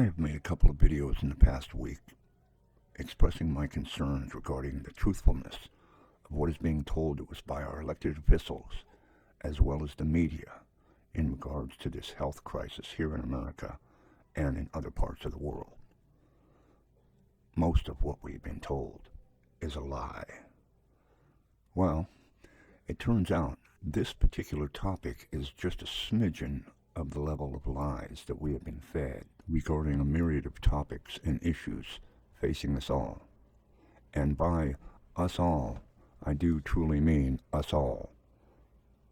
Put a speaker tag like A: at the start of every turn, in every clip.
A: I have made a couple of videos in the past week expressing my concerns regarding the truthfulness of what is being told to us by our elected officials, as well as the media, in regards to this health crisis here in America and in other parts of the world. Most of what we've been told is a lie. Well, it turns out this particular topic is just a smidgen of the level of lies that we have been fed regarding a myriad of topics and issues facing us all. And by us all, I do truly mean us all,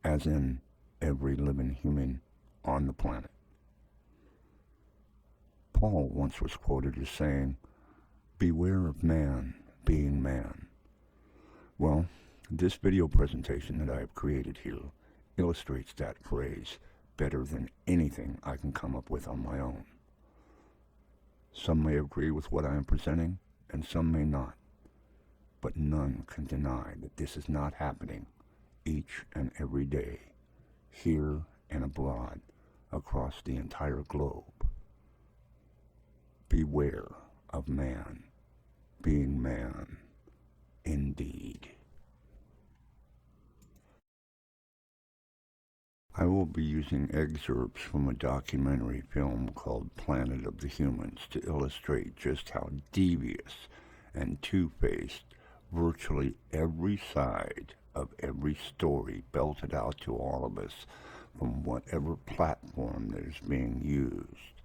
A: as in every living human on the planet. Paul once was quoted as saying, "Beware of man being man." Well, this video presentation that I have created here illustrates that phrase better than anything I can come up with on my own. Some may agree with what I am presenting, and some may not, but none can deny that this is not happening each and every day, here and abroad, across the entire globe. Beware of man being man, indeed. I will be using excerpts from a documentary film called Planet of the Humans to illustrate just how devious and two-faced virtually every side of every story belted out to all of us from whatever platform that is being used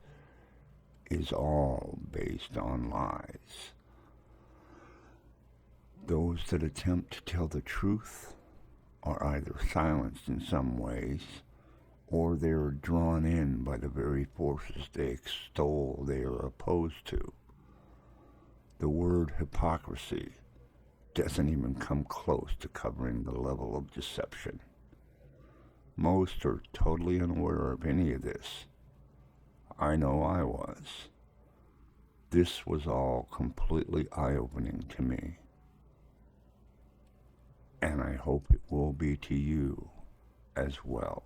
A: is all based on lies. Those that attempt to tell the truth are either silenced in some ways, or they are drawn in by the very forces they extol they are opposed to. The word hypocrisy doesn't even come close to covering the level of deception. Most are totally unaware of any of this. I know I was. This was all completely eye-opening to me. And I hope it will be to you as well.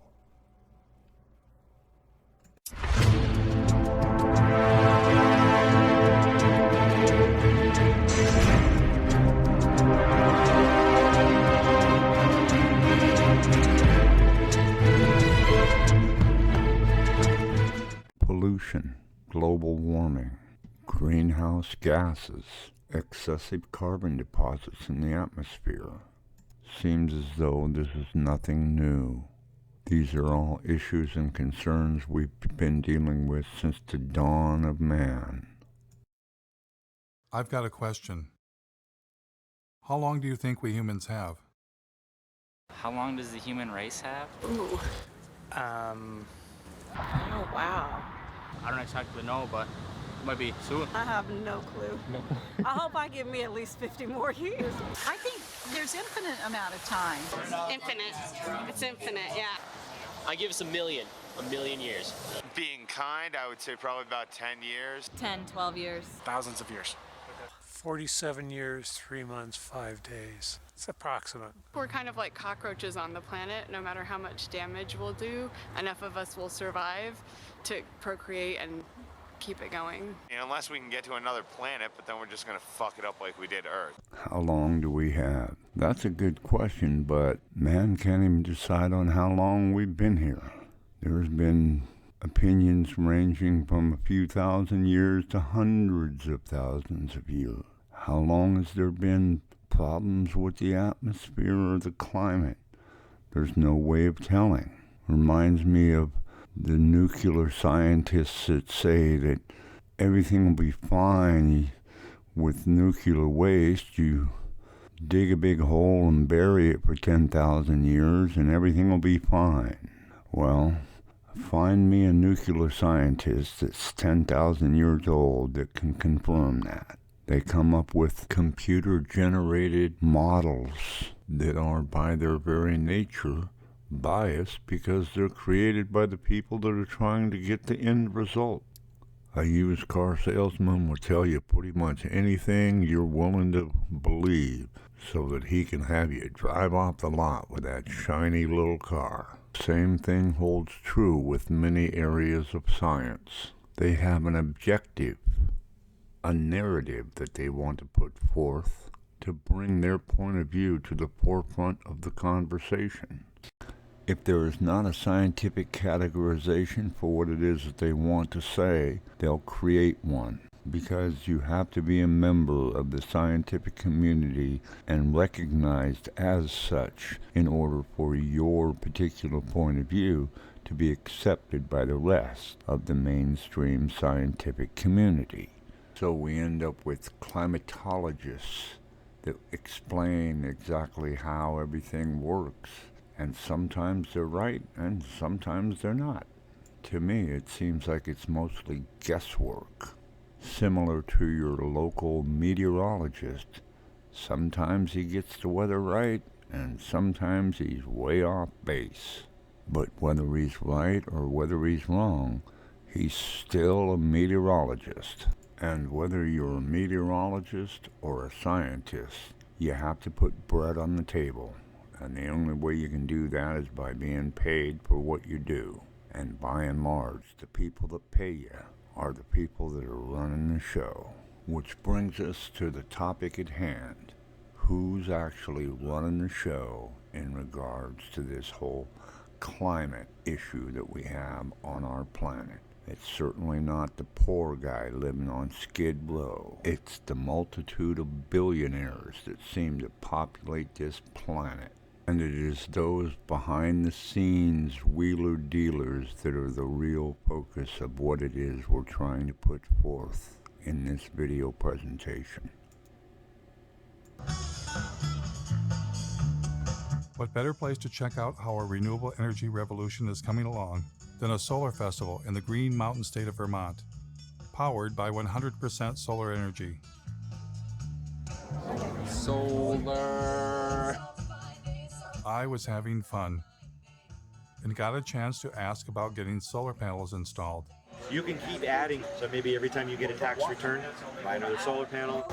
A: Pollution, global warming, greenhouse gases, excessive carbon deposits in the atmosphere. Seems as though this is nothing new. These are all issues and concerns we've been dealing with since the dawn of man.
B: I've got a question. How long do you think we humans have?
C: How long does the human race have?
D: Ooh. Oh, wow.
E: I don't exactly know, but it might be soon.
D: I have no clue.
E: No.
D: I hope I give me at least 50 more years.
F: I think there's infinite amount of time.
G: Infinite. It's infinite, yeah.
H: I give us a million years.
I: Being kind, I would say probably about 10 years.
F: 10, 12 years.
E: Thousands of years.
J: 47 years, 3 months, 5 days. It's approximate.
G: We're kind of like cockroaches on the planet. No matter how much damage we'll do, enough of us will survive to procreate and keep it going.
I: Unless we can get to another planet, but then we're just going to fuck it up like we did Earth.
A: How long do we have? That's a good question, but man can't even decide on how long we've been here. There's been opinions ranging from a few thousand years to hundreds of thousands of years. How long has there been problems with the atmosphere or the climate? There's no way of telling. Reminds me of the nuclear scientists that say that everything will be fine with nuclear waste. You dig a big hole and bury it for 10,000 years and everything will be fine. Well, find me a nuclear scientist that's 10,000 years old that can confirm that. They come up with computer-generated models that are by their very nature biased because they're created by the people that are trying to get the end result. A used car salesman will tell you pretty much anything you're willing to believe so that he can have you drive off the lot with that shiny little car. Same thing holds true with many areas of science. They have an objective, a narrative that they want to put forth to bring their point of view to the forefront of the conversation. If there is not a scientific categorization for what it is that they want to say, they'll create one, because you have to be a member of the scientific community and recognized as such in order for your particular point of view to be accepted by the rest of the mainstream scientific community. So we end up with climatologists that explain exactly how everything works. And sometimes they're right, and sometimes they're not. To me, it seems like it's mostly guesswork. Similar to your local meteorologist. Sometimes he gets the weather right, and sometimes he's way off base. But whether he's right or whether he's wrong, he's still a meteorologist. And whether you're a meteorologist or a scientist, you have to put bread on the table. And the only way you can do that is by being paid for what you do. And by and large, the people that pay you are the people that are running the show. Which brings us to the topic at hand. Who's actually running the show in regards to this whole climate issue that we have on our planet? It's certainly not the poor guy living on Skid Row. It's the multitude of billionaires that seem to populate this planet. And it is those behind-the-scenes wheeler-dealers that are the real focus of what it is we're trying to put forth in this video presentation.
B: What better place to check out how our renewable energy revolution is coming along than a solar festival in the Green Mountain state of Vermont, powered by 100% solar energy.
E: Solar.
B: I was having fun and got a chance to ask about getting solar panels installed.
K: You can keep adding, so maybe every time you get a tax return, buy another solar panel.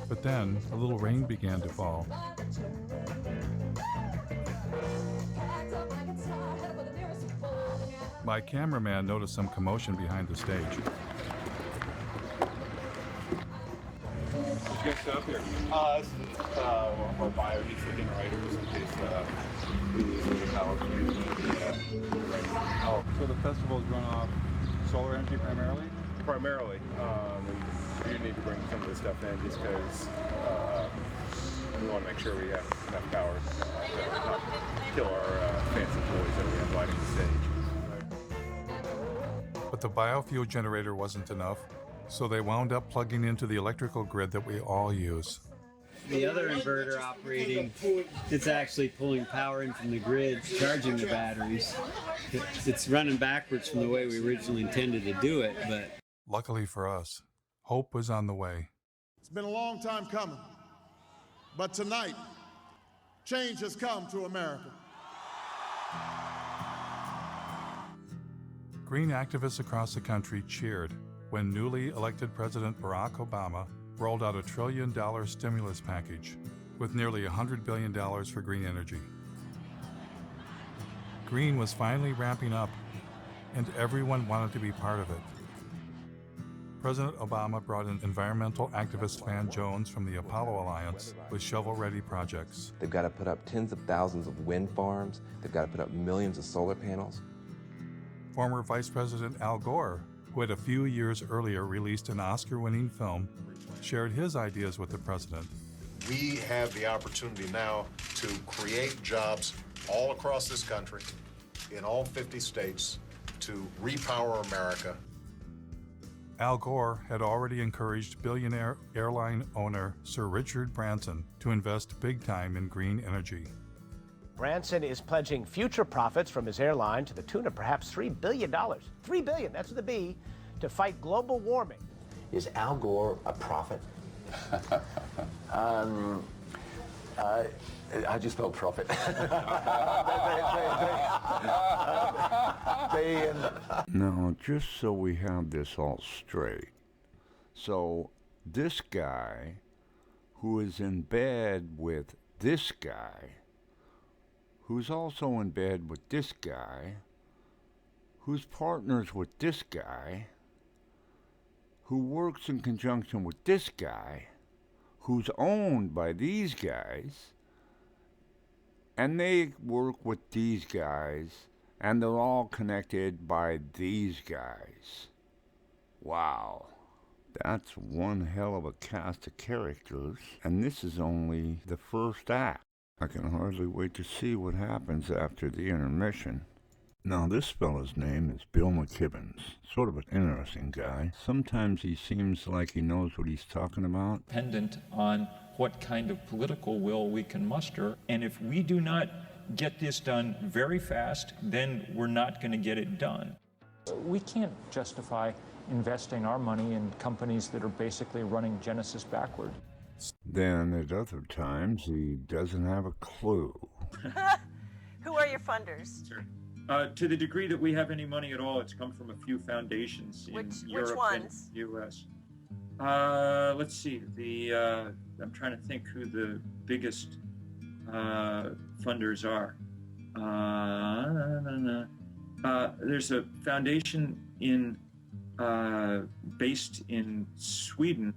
B: But then a little rain began to fall. My cameraman noticed some commotion behind the stage.
L: Did you guys set up here? This is one of our biodiesel generators in case we lose any power from the Oh, so the festivals run off solar energy primarily? Primarily. We do need to bring some of this stuff in just because we want to make sure we have enough power to not kill our fancy toys that we have lighting the stage.
B: But the biofuel generator wasn't enough, so they wound up plugging into the electrical grid that we all use.
M: The other inverter operating, it's actually pulling power in from the grid, charging the batteries. It's running backwards from the way we originally intended to do it, but...
B: Luckily for us, hope was on the way.
N: It's been a long time coming, but tonight, change has come to America.
B: Green activists across the country cheered when newly elected President Barack Obama rolled out $1 trillion stimulus package with nearly $100 billion for green energy. Green was finally ramping up, and everyone wanted to be part of it. President Obama brought in environmental activist Van Jones from the Apollo Alliance with shovel-ready projects.
O: They've got to put up tens of thousands of wind farms. They've got to put up millions of solar panels.
B: Former Vice President Al Gore, who had a few years earlier released an Oscar-winning film, shared his ideas with the president.
P: We have the opportunity now to create jobs all across this country, in all 50 states, to repower America.
B: Al Gore had already encouraged billionaire airline owner Sir Richard Branson to invest big time in green energy.
Q: Branson is pledging future profits from his airline to the tune of perhaps $3 billion. $3 billion, that's with a B, to fight global warming.
O: Is Al Gore a prophet? I just spelled profit.
A: Now, just so we have this all straight. So, this guy who is in bed with this guy, who's also in bed with this guy, who's partners with this guy, who works in conjunction with this guy, who's owned by these guys, and they work with these guys, and they're all connected by these guys. Wow. That's one hell of a cast of characters, and this is only the first act. I can hardly wait to see what happens after the intermission. Now, this fellow's name is Bill McKibbins. Sort of an interesting guy. Sometimes he seems like he knows what he's talking about.
R: Dependent on what kind of political will we can muster, and if we do not get this done very fast, then we're not going to get it done.
S: We can't justify investing our money in companies that are basically running Genesis backward.
A: Then at other times, he doesn't have a clue.
D: Who are your funders?
R: Sure. To the degree that we have any money at all, it's come from a few foundations in Europe
D: which ones?
R: and U.S. Let's see. I'm trying to think who the biggest funders are. There's a foundation based in Sweden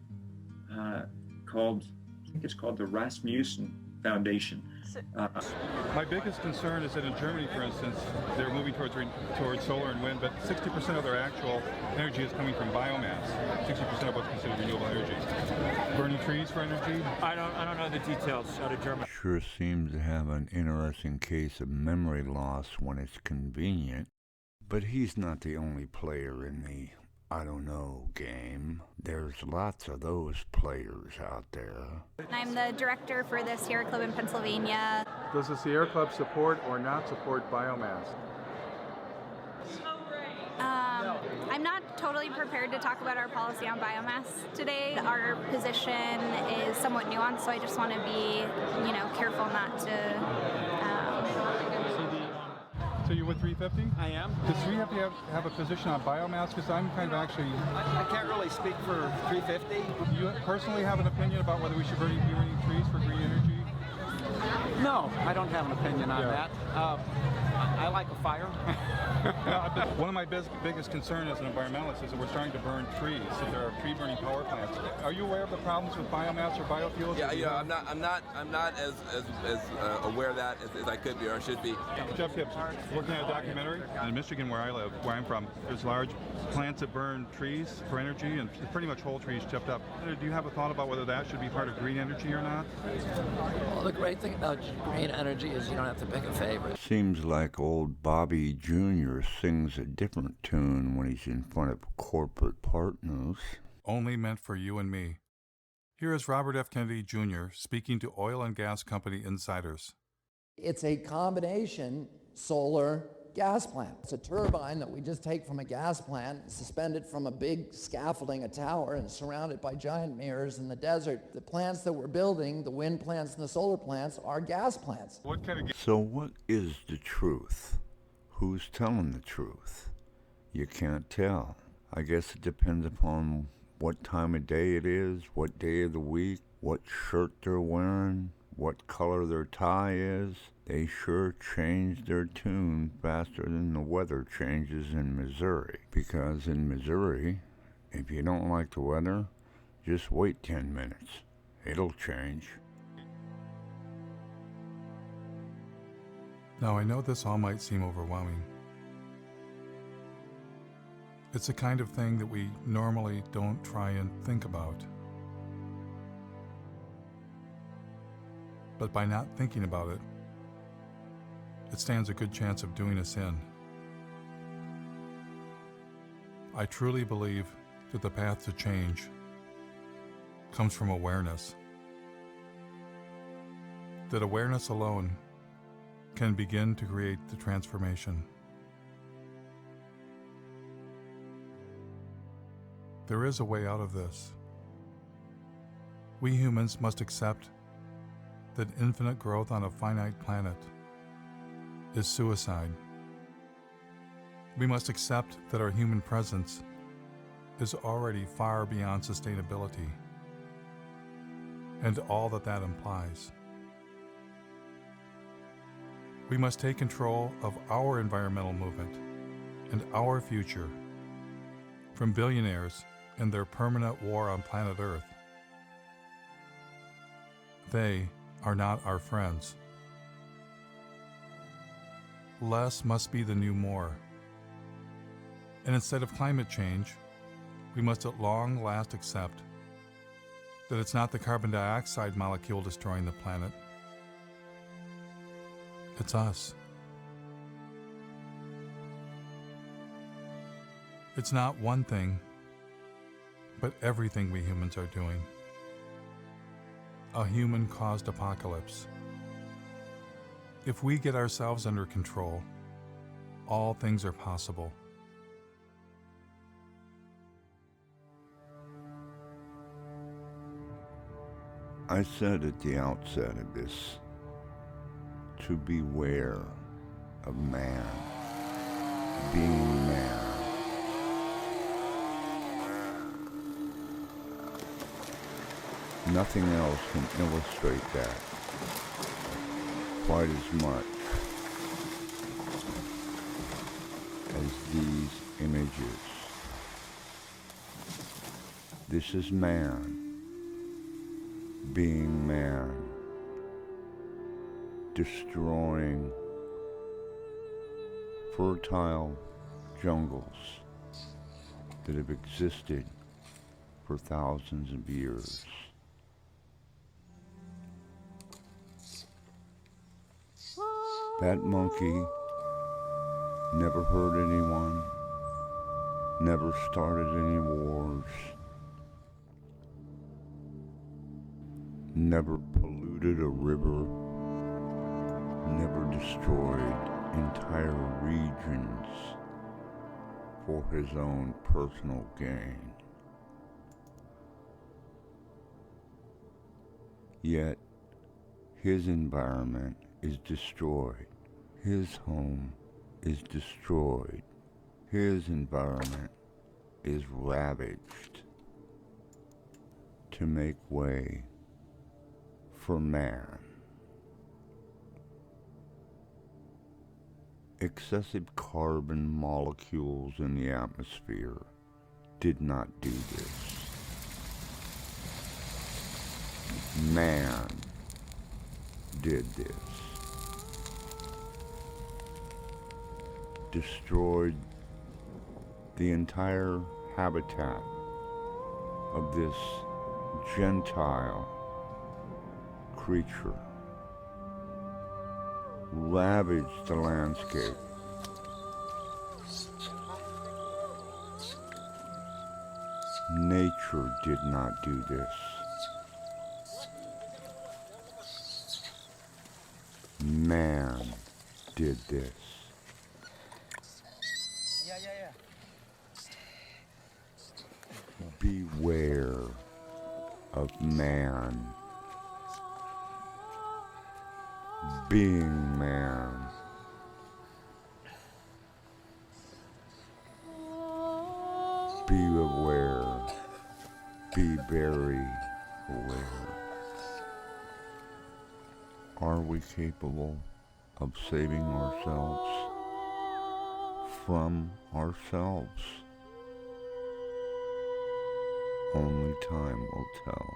R: called, I think it's called the Rasmussen Foundation.
B: My biggest concern is that in Germany, for instance, they're moving towards solar and wind, but 60% of their actual energy is coming from biomass. 60% of what's considered renewable energy. Burning trees for energy?
J: I don't know the details out of Germany.
A: Sure seems to have an interesting case of memory loss when it's convenient, but he's not the only player in the I don't know game. There's lots of those players out there.
T: I'm the director for the Sierra Club in Pennsylvania.
B: Does the Sierra Club support or not support biomass?
T: I'm not totally prepared to talk about our policy on biomass today. Our position is somewhat nuanced, so I just want to be, careful not to.
B: So you're with 350?
E: I am.
B: Does 350 have a position on biomass? Because I'm kind of actually...
E: I can't really speak for 350.
B: Do you personally have an opinion about whether we should be burning trees for green energy?
E: No, I don't have an opinion on that. I like a fire.
B: One of my biggest concerns as an environmentalist is that we're starting to burn trees, that there are tree burning power plants. Are you aware of the problems with biomass or biofuels?
U: Yeah, I'm not as aware of that as I could be or should be.
B: Jeff Gibbs, working on a documentary in Michigan, where I live, where I'm from. There's large plants that burn trees for energy, and pretty much whole trees chipped up. Do you have a thought about whether that should be part of green energy or not?
V: Well, the great thing about green energy is you don't have to pick a favorite.
A: Seems like old Bobby Jr. sings a different tune when he's in front of corporate partners.
B: Only meant for you and me. Here is Robert F. Kennedy Jr. speaking to oil and gas company insiders.
W: It's a combination solar gas plant. It's a turbine that we just take from a gas plant, suspend it from a big scaffolding, a tower, and surround it by giant mirrors in the desert. The plants that we're building, the wind plants and the solar plants, are gas plants.
A: So what is the truth? Who's telling the truth? You can't tell. I guess it depends upon what time of day it is, what day of the week, what shirt they're wearing, what color their tie is. They sure change their tune faster than the weather changes in Missouri. Because in Missouri, if you don't like the weather, just wait 10 minutes. It'll change.
B: Now, I know this all might seem overwhelming. It's the kind of thing that we normally don't try and think about. But by not thinking about it, it stands a good chance of doing us in. I truly believe that the path to change comes from awareness. That awareness alone can begin to create the transformation. There is a way out of this. We humans must accept that infinite growth on a finite planet is suicide. We must accept that our human presence is already far beyond sustainability and all that that implies. We must take control of our environmental movement and our future from billionaires and their permanent war on planet Earth. They are not our friends. Less must be the new more. And instead of climate change, we must at long last accept that it's not the carbon dioxide molecule destroying the planet. It's us. It's not one thing, but everything we humans are doing. A human-caused apocalypse. If we get ourselves under control, all things are possible.
A: I said at the outset of this to beware of man being man. Nothing else can illustrate that quite as much as these images. This is man being man, destroying fertile jungles that have existed for thousands of years. That monkey never hurt anyone, never started any wars, never polluted a river, never destroyed entire regions for his own personal gain. Yet, his environment is destroyed. His home is destroyed. His environment is ravaged to make way for man. Excessive carbon molecules in the atmosphere did not do this. Man did this. Destroyed the entire habitat of this Gentile creature, ravaged the landscape. Nature did not do this. Man did this. Beware of man being man. Be aware. Be very aware. Are we capable of saving ourselves from ourselves? Only time will tell.